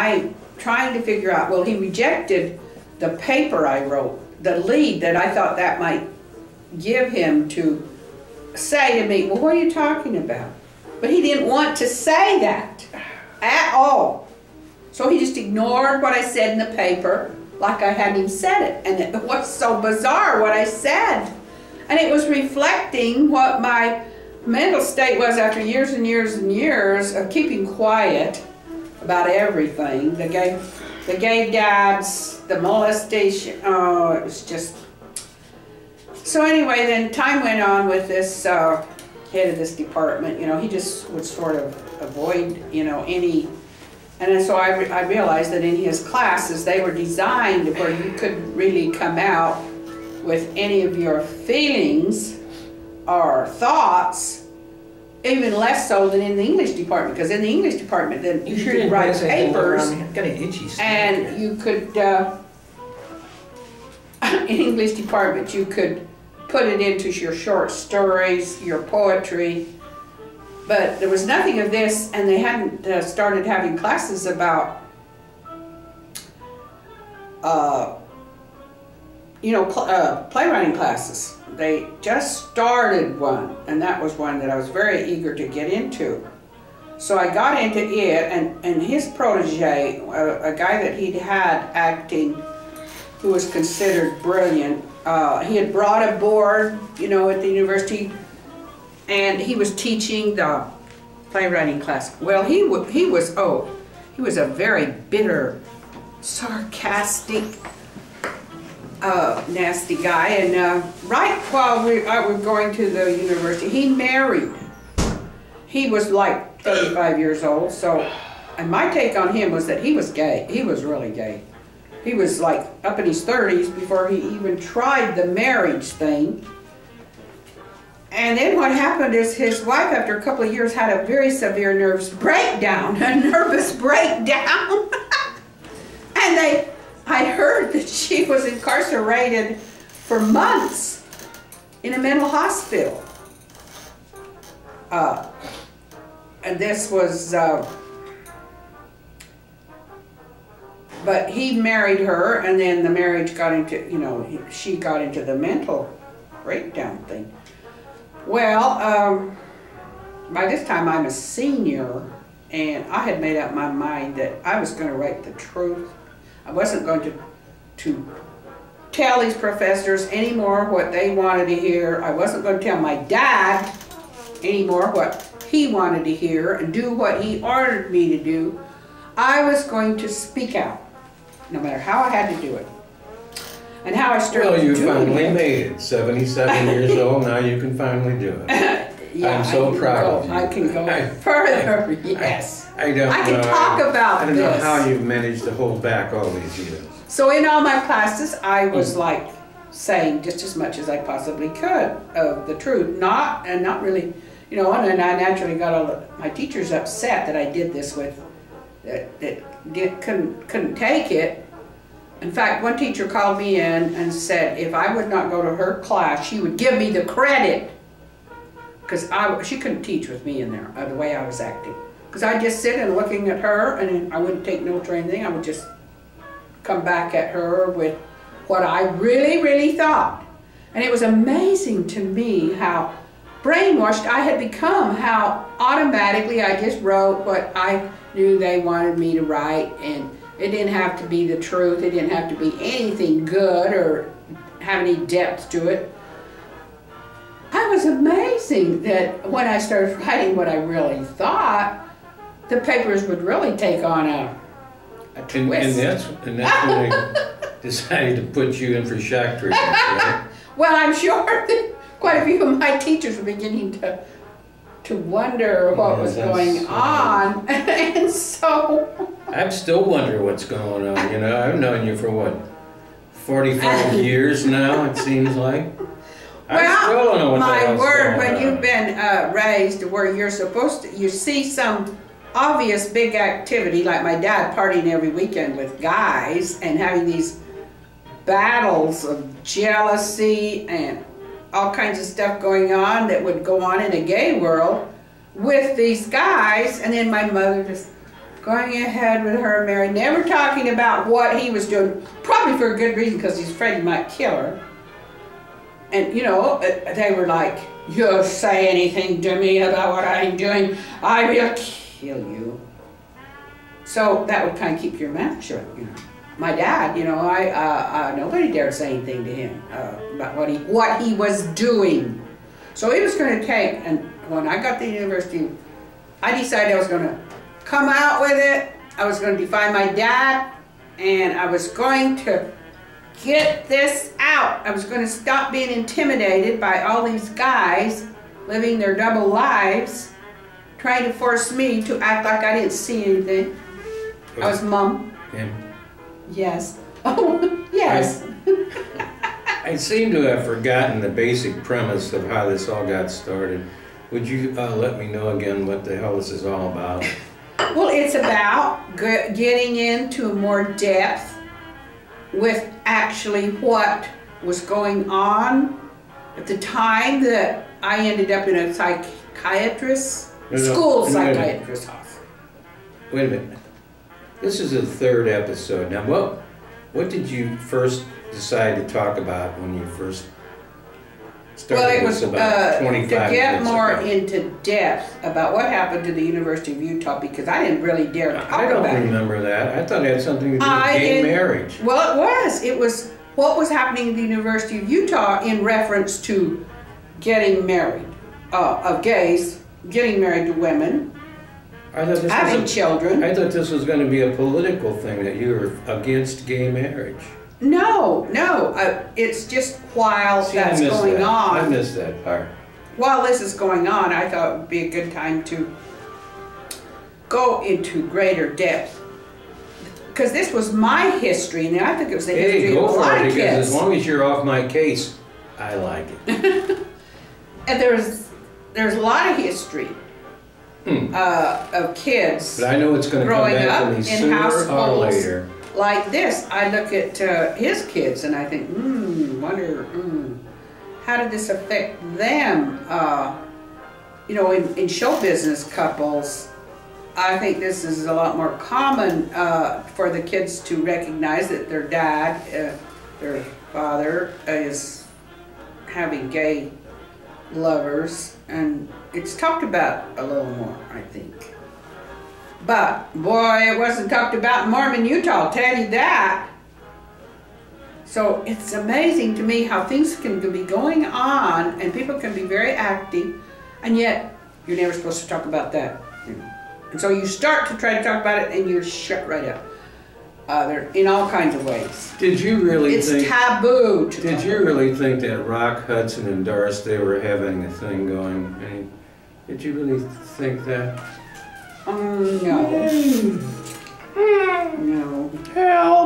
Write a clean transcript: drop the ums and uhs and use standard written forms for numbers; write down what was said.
I trying to figure out, well, he rejected the paper I wrote, the lead that I thought that might give him to say to me, well, what are you talking about? But he didn't want to say that at all. So he just ignored what I said in the paper like I hadn't even said it. And it was so bizarre what I said. And it was reflecting what my mental state was after years and years and years of keeping quiet about everything. The gay dads, the molestation, oh, it was just... So anyway, then time went on with this head of this department. You know, he just would sort of avoid, you know, any... And then so I realized that in his classes, they were designed where you couldn't really come out with any of your feelings or thoughts, even less so than in the English department. Because in the English department, then you could write papers, and you could, in English department, you could put it into your short stories, your poetry. But there was nothing of this, and they hadn't started having classes about, you know, playwriting classes. They just started one, and that was one that I was very eager to get into. So I got into it, and his protege, a guy that he'd had acting, who was considered brilliant, he had brought a board, you know, at the university, and he was teaching the playwriting class. Well, he was a very bitter, sarcastic, nasty guy. And right while I was going to the university, he married. He was like 35 years old. So, and my take on him was that he was gay. He was really gay. He was like up in his 30s before he even tried the marriage thing. And then what happened is his wife, after a couple of years, had a very severe nervous breakdown, and I heard that she was incarcerated for months in a mental hospital. And this was, but he married her, and then the marriage got into, you know, she got into the mental breakdown thing. Well, by this time I'm a senior, and I had made up my mind that I was going to write the truth. I wasn't going to tell these professors anymore what they wanted to hear. I wasn't going to tell my dad anymore what he wanted to hear and do what he ordered me to do. I was going to speak out, no matter how I had to do it. And how I started doing it. Well, you finally made it. 77 years old, now you can finally do it. Yeah, I'm so proud of you. I can go further, yes. I can talk about this. I don't know how you've managed to hold back all these years. So in all my classes, I was like saying just as much as I possibly could of the truth. Not really, you know, and then I naturally got all my teachers upset that I did this with, couldn't take it. In fact, one teacher called me in and said if I would not go to her class, she would give me the credit. Because she couldn't teach with me in there, the way I was acting. Because I'd just sit and looking at her, and I wouldn't take notes or anything. I would just come back at her with what I really, really thought. And it was amazing to me how brainwashed I had become, how automatically I just wrote what I knew they wanted me to write, and it didn't have to be the truth. It didn't have to be anything good or have any depth to it. I was amazing that when I started writing what I really thought, the papers would really take on a twist. And that's when they decided to put you in for shock treatment, right? Well, I'm sure that quite a few of my teachers were beginning to wonder what was going on. And so... I'm still wondering what's going on, you know. I've known you for, what, 45 years now, it seems like. Well, my word, when you've been raised where you're supposed to, you see some obvious big activity, like my dad partying every weekend with guys and having these battles of jealousy and all kinds of stuff going on that would go on in a gay world with these guys, and then my mother just going ahead with her married, never talking about what he was doing, probably for a good reason, because he's afraid he might kill her. And, you know, they were like, you say anything to me about what I'm doing, I will kill you. So that would kind of keep your mouth shut, you know. My dad, you know, nobody dared say anything to him about what he was doing. So he was going to take, and when I got to the university, I decided I was going to come out with it. I was going to defy my dad, and I was going to get this out. I was going to stop being intimidated by all these guys living their double lives, trying to force me to act like I didn't see anything. I was Mom. Yeah. Yes. Oh, yes. I seem to have forgotten the basic premise of how this all got started. Would you let me know again what the hell this is all about? Well, it's about getting into more depth with actually what was going on at the time that I ended up in a psychiatrist, school psychiatrist house. Wait a minute. This is the third episode. Now, what did you first decide to talk about when you first started? Well, it was about 25 to get more ago? into depth about what happened to the University of Utah, because I didn't really dare talk about it. I don't remember that. I thought it had something to do with gay marriage. Well, it was. It was what was happening at the University of Utah in reference to getting married, of gays getting married to women, having children. I thought this was going to be a political thing, that you were against gay marriage. No, it's just while that's going on. I missed that part. While this is going on, I thought it would be a good time to go into greater depth. Because this was my history, and I think it was the history of a lot of kids. Because as long as you're off my case, I like it. And there's a lot of history of kids. But I know it's going to come back to me sooner or later. Like this, I look at his kids and I think, wonder, how did this affect them? You know, in show business couples, I think this is a lot more common for the kids to recognize that their dad, their father, is having gay lovers, and it's talked about a little more, I think. But, boy, it wasn't talked about in Mormon Utah, I'll tell you that. So it's amazing to me how things can be going on and people can be very active, and yet you're never supposed to talk about that. And so you start to try to talk about it and you're shut right up. They're in all kinds of ways. Did you really think... It's taboo to Did you really think that Rock Hudson and Doris, they were having a thing going? I mean, did you really think that? No. No. Hell.